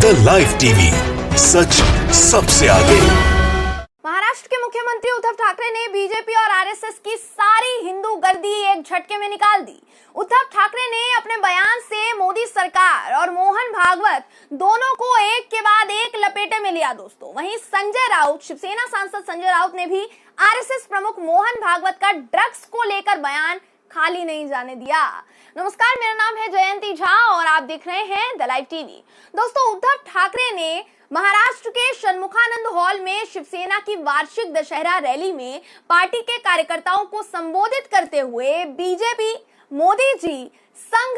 The live TV, सच सबसे आगे। महाराष्ट्र के मुख्यमंत्री उद्धव ठाकरे ने बीजेपी और आरएसएस की सारी हिंदू गर्दी एक झटके में निकाल दी। उद्धव ठाकरे ने अपने बयान से मोदी सरकार और मोहन भागवत दोनों को एक के बाद एक लपेटे में लिया दोस्तों। वहीं संजय राउत, शिवसेना सांसद संजय राउत ने भी आरएसएस प्रमुख मोहन भागवत का ड्रग्स को लेकर बयान खाली नहीं जाने दिया। नमस्कार, मेरा नाम है जयंती झा और आप देख रहे हैं द लाइव टीवी। दोस्तों, उद्धव ठाकरे ने महाराष्ट्र के षणमुखानंद हॉल में शिवसेना की वार्षिक दशहरा रैली में पार्टी के कार्यकर्ताओं को संबोधित करते हुए बीजेपी, मोदी जी, संघ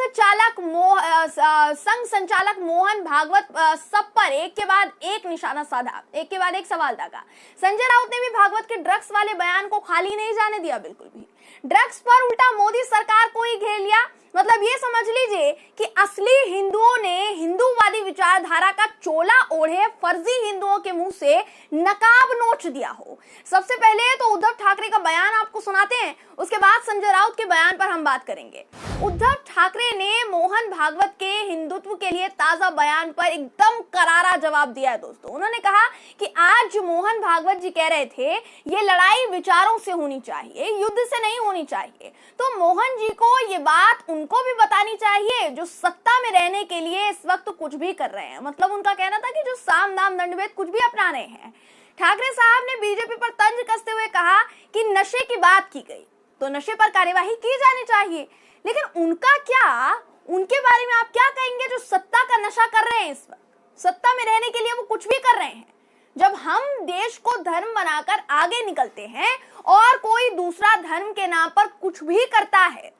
संचालक मोहन भागवत सब पर एक के बाद एक निशाना साधा, एक के बाद एक सवाल दागा। संजय राउत ने भी भागवत के ड्रग्स वाले बयान को खाली नहीं जाने दिया, बिल्कुल भी। ड्रग्स पर उल्टा मोदी सरकार को ही घेर लिया। मतलब ये समझ लीजिए कि असली हिंदुओं ने हिंदूवादी विचारधारा का चोला ओढ़े फर्जी हिंदुओं के मुंह से नकाब नोच दिया हो। सबसे पहले तो उद्धव ठाकरे का बयान आपको सुनाते हैं, उसके बाद संजय राउत के बयान पर हम बात करेंगे। उद्धव ठाकरे ने मोहन भागवत के हिंदुत्व के लिए ताजा बयान पर एकदम करारा जवाब दिया है दोस्तों। उन्होंने कहा कि आज जो मोहन भागवत जी कह रहे थे, ये लड़ाई विचारों से होनी चाहिए, युद्ध से नहीं होनी चाहिए। तो मोहन जी को ये बात उनको भी बतानी चाहिए जो सत्ता में रहने के लिए इस वक्त कुछ भी कर रहे हैं। मतलब उनका कहना था कि जो साम दाम दंडभेद कुछ भी अपना रहे हैं। ठाकरे साहब ने बीजेपी पर तंज कसते हुए कहा कि नशे की बात की गई तो नशे पर कार्यवाही की जानी चाहिए, लेकिन उनका क्या, उनके बारे में आप क्या कहेंगे जो सत्ता का नशा कर रहे हैं इस वक्त? सत्ता में रहने के लिए वो कुछ भी कर रहे हैं। जब हम देश को धर्म बनाकर आगे निकलते हैं और कोई दूसरा धर्म के नाम पर कुछ भी करता है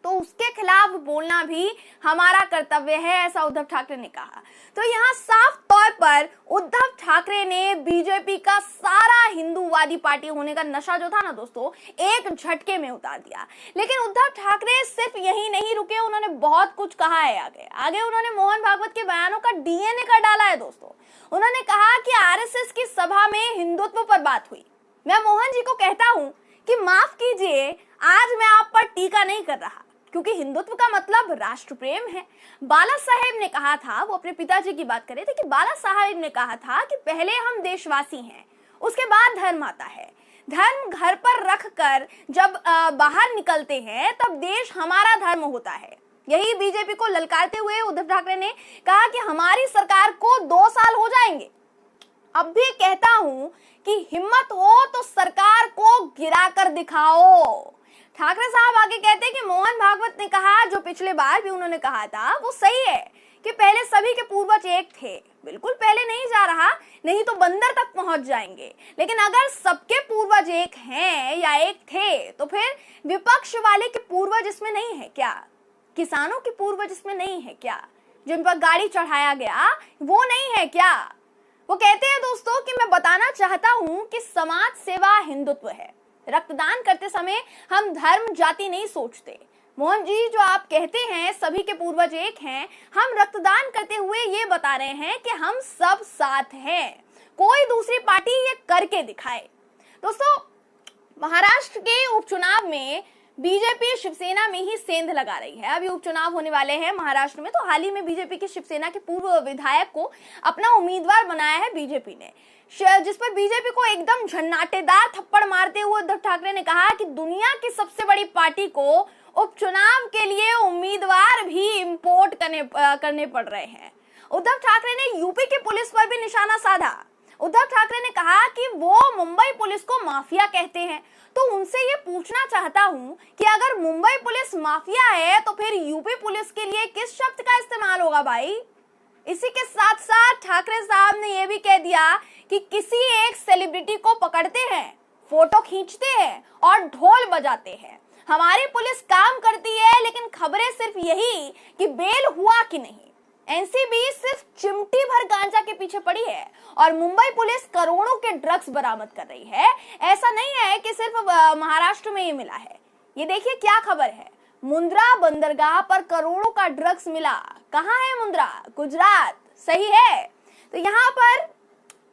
तो उसके खिलाफ बोलना भी हमारा कर्तव्य है, ऐसा उद्धव ठाकरे ने कहा। तो यहाँ साफ तौर पर उद्धव ठाकरे ने बीजेपी का सारा हिंदूवादी पार्टी होने का नशा जो था ना दोस्तों, एक झटके में उतार दिया। लेकिन उद्धव ठाकरे सिर्फ यही नहीं रुके, उन्होंने बहुत कुछ कहा है। आगे उन्होंने मोहन भागवत के बयानों का डीएनए कर डाला है दोस्तों। उन्होंने कहा कि आरएसएस की सभा में हिंदुत्व पर बात हुई। मैं मोहन जी को कहता हूं कि माफ कीजिए, आज मैं आप पर टीका नहीं कर रहा, क्योंकि हिंदुत्व का मतलब राष्ट्र प्रेम है। बाला साहेब ने कहा था, वो अपने पिताजी की बात कर रहे थे, कि बाला साहेब ने कहा था कि पहले हम देशवासी हैं, उसके बाद धर्म आता है। धर्म घर पर रख कर जब बाहर निकलते हैं तब देश हमारा धर्म होता है। यही बीजेपी को ललकारते हुए उद्धव ठाकरे ने कहा कि हमारी सरकार को 2 साल हो जाएंगे। अब भी कहता हूं कि हिम्मत हो तो सरकार को गिरा कर दिखाओ। ठाकरे साहब आगे कहते हैं कि मोहन भागवत ने कहा, जो पिछले बार भी उन्होंने कहा था, वो सही है कि पहले सभी के पूर्वज एक थे। बिल्कुल पहले नहीं जा रहा, नहीं तो बंदर तक पहुंच जाएंगे। लेकिन अगर सबके पूर्वज एक हैं या एक थे तो फिर विपक्ष वाले के पूर्वज इसमें नहीं है क्या? किसानों के पूर्वज इसमें नहीं है क्या? जिन पर गाड़ी चढ़ाया गया वो नहीं है क्या? वो कहते हैं दोस्तों कि मैं बताना चाहता हूं कि समाज सेवा हिंदुत्व है। रक्तदान करते समय हम धर्म जाति नहीं सोचते। मोहन जी, जो आप कहते हैं सभी के पूर्वज एक हैं, हम रक्तदान करते हुए ये बता रहे हैं कि हम सब साथ हैं। कोई दूसरी पार्टी ये करके दिखाए। दोस्तों, महाराष्ट्र के उपचुनाव में बीजेपी शिवसेना में ही सेंध लगा रही है। अभी उपचुनाव होने वाले हैं महाराष्ट्र में, तो हाल ही में बीजेपी के शिवसेना के पूर्व विधायक को अपना उम्मीदवार बनाया है बीजेपी ने, जिस पर बीजेपी को एकदम झन्नाटेदार थप्पड़ मारते हुए उद्धव ठाकरे ने कहा कि दुनिया की सबसे बड़ी पार्टी को उपचुनाव के लिए उम्मीदवार भी इंपोर्ट करने पड़ रहे हैं। उद्धव ठाकरे ने यूपी की पुलिस पर भी निशाना साधा। उद्धव ठाकरे ने कहा कि वो मुंबई पुलिस को माफिया कहते हैं। तो उनसे ये पूछना चाहता हूं कि अगर मुंबई पुलिस माफिया है तो फिर यूपी पुलिस के लिए किस शब्द का इस्तेमाल होगा भाई? इसी के साथ साथ ठाकरे साहब ने यह भी कह दिया कि किसी एक सेलिब्रिटी को पकड़ते हैं, फोटो खींचते हैं और ढोल बजाते हैं। हमारी पुलिस काम करती है, लेकिन खबरें सिर्फ यही कि बेल हुआ कि नहीं। एनसीबी सिर्फ चिमटी भर गांजा के पीछे पड़ी है और मुंबई पुलिस करोड़ों के ड्रग्स बरामद कर रही है। ऐसा नहीं है कि सिर्फ महाराष्ट्र में ये मिला है। ये देखिए क्या खबर है, मुंद्रा बंदरगाह पर करोड़ों का ड्रग्स मिला। कहाँ है मुंद्रा? गुजरात, सही है। तो यहाँ पर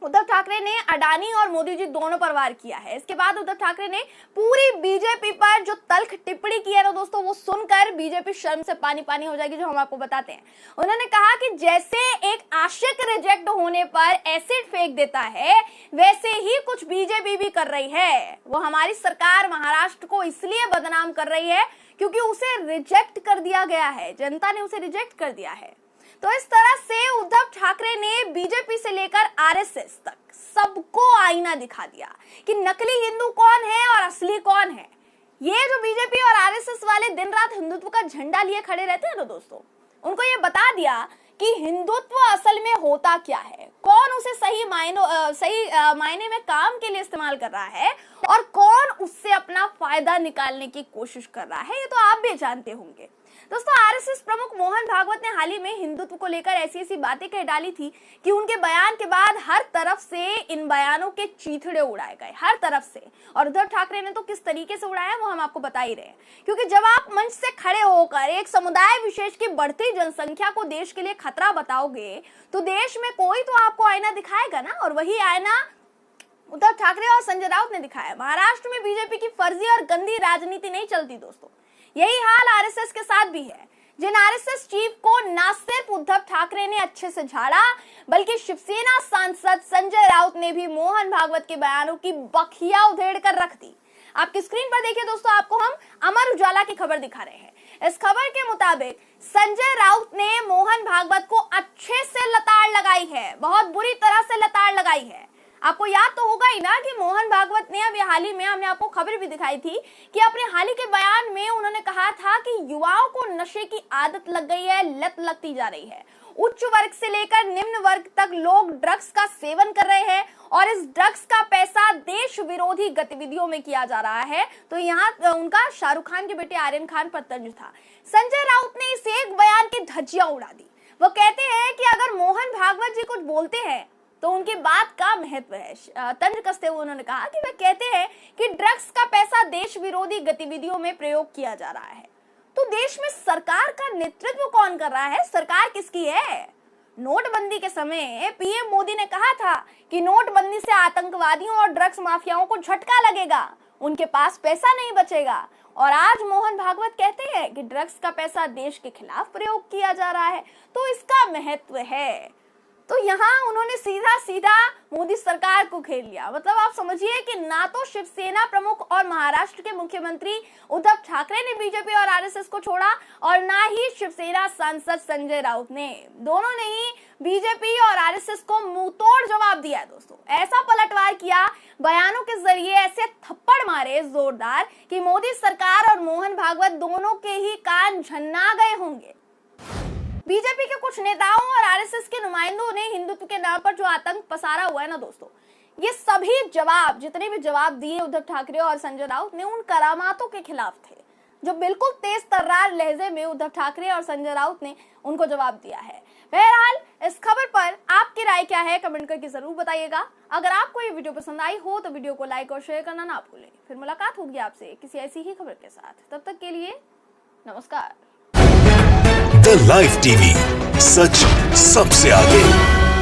उद्धव ठाकरे ने अडानी और मोदी जी दोनों पर वार किया है। इसके बाद उद्धव ठाकरे ने पूरी बीजेपी पर जो तल्ख टिप्पणी की है ना दोस्तों, वो सुनकर बीजेपी शर्म से पानी पानी हो जाएगी, जो हम आपको बताते हैं। उन्होंने कहा कि जैसे एक आशिक रिजेक्ट होने पर एसिड फेंक देता है, वैसे ही कुछ बीजेपी भी कर रही है। वो हमारी सरकार महाराष्ट्र को इसलिए बदनाम कर रही है क्योंकि उसे रिजेक्ट कर दिया गया है, जनता ने उसे रिजेक्ट कर दिया है। तो इस तरह से उद्धव ठाकरे ने बीजेपी से लेकर आरएसएस तक सबको आईना दिखा दिया कि नकली हिंदू कौन है और असली कौन है। ये जो बीजेपी और आरएसएस वाले दिन रात हिंदुत्व का झंडा लिए खड़े रहते हैं ना दोस्तों, उनको ये बता दिया कि हिंदुत्व असल में होता क्या है, कौन उसे सही मायने में काम के लिए इस्तेमाल कर रहा है और कौन उससे अपना फायदा निकालने की कोशिश कर रहा है, ये तो आप भी जानते होंगे। दोस्तों, आरएसएस प्रमुख मोहन भागवत ने हाल ही में हिंदुत्व को लेकर ऐसी बातें कह डाली थी कि उनके बयान के बाद हर तरफ से इन बयानों के चीथड़े उड़ाए गए, हर तरफ से। और उद्धव ठाकरे ने तो किस तरीके से उड़ाया वो हम आपको बता ही रहे हैं, क्योंकि जब आप मंच से खड़े होकर एक समुदाय विशेष की बढ़ती जनसंख्या को देश के लिए खतरा बताओगे, तो देश में कोई तो आपको आईना दिखाएगा ना, और वही आईना उद्धव ठाकरे और संजय राउत ने दिखाया। महाराष्ट्र में बीजेपी की फर्जी और गंदी राजनीति नहीं चलती दोस्तों, यही हाल आरएसएस के साथ भी है। जिन आरएसएस चीफ को न सिर्फ उद्धव ठाकरे ने अच्छे से झाड़ा, बल्कि शिवसेना सांसद संजय राउत ने भी मोहन भागवत के बयानों की बखिया उधेड़ कर रख दी। आपकी स्क्रीन पर देखिए दोस्तों, आपको हम अमर उजाला की खबर दिखा रहे हैं। इस खबर के मुताबिक संजय राउत ने मोहन भागवत को अच्छे से लताड़ लगाई है, बहुत बुरी तरह से लताड़ लगाई है। आपको याद तो होगा ही ना कि मोहन भागवत ने अभी हाल ही में, हमने आपको खबर भी दिखाई थी कि अपने हाल ही के बयान में उन्होंने कहा था कि युवाओं को नशे की आदत लग गई है, लत लगती जा रही है। उच्च वर्ग से लेकर निम्न वर्ग तक लोग ड्रग्स का सेवन कर रहे हैं और इस ड्रग्स का पैसा देश विरोधी गतिविधियों में किया जा रहा है। तो यहाँ उनका शाहरुख खान के बेटे आर्यन खान पर तंज था। संजय राउत ने इस एक बयान की धज्जियां उड़ा दी। वो कहते हैं कि अगर मोहन भागवत जी कुछ बोलते हैं तो उनकी बात का महत्व है। तंज कसते हुए उन्होंने कहा कि वे कहते हैं कि ड्रग्स का पैसा देश विरोधी गतिविधियों में प्रयोग किया जा रहा है। तो देश में सरकार का नेतृत्व कौन कर रहा है, सरकार किसकी है? नोटबंदी के समय पीएम मोदी ने कहा था कि नोटबंदी से आतंकवादियों और ड्रग्स माफियाओं को झटका लगेगा, उनके पास पैसा नहीं बचेगा। और आज मोहन भागवत कहते हैं कि ड्रग्स का पैसा देश के खिलाफ प्रयोग किया जा रहा है, तो इसका महत्व है। तो यहाँ उन्होंने सीधा सीधा मोदी सरकार को घेर लिया। मतलब आप समझिए कि ना तो शिवसेना प्रमुख और महाराष्ट्र के मुख्यमंत्री उद्धव ठाकरे ने बीजेपी और आरएसएस को छोड़ा, और ना ही शिवसेना सांसद संजय राउत ने, दोनों ने ही बीजेपी और आरएसएस को मुंहतोड़ जवाब दिया है दोस्तों। ऐसा पलटवार किया, बयानों के जरिए ऐसे थप्पड़ मारे जोरदार कि मोदी सरकार और मोहन भागवत दोनों के ही कान झन्ना गए होंगे। बीजेपी के कुछ नेताओं और आरएसएस के नुमाइंदों ने हिंदुत्व के नाम पर जो आतंक पसारा हुआ है ना दोस्तों, ये सभी जवाब, जितने भी जवाब दिए उद्धव ठाकरे और संजय राउत ने, उन करामातों के खिलाफ थे जो बिल्कुल तेज तर्रार लहजे में उद्धव ठाकरे और संजय राउत ने उनको जवाब दिया है। बहरहाल, इस खबर पर आपकी राय क्या है, कमेंट करके जरूर बताइएगा। अगर आपको ये वीडियो पसंद आई हो तो वीडियो को लाइक और शेयर करना ना भूलें। फिर मुलाकात होगी आपसे किसी ऐसी ही खबर के साथ, तब तक के लिए नमस्कार। द लाइव टीवी, सच सबसे आगे।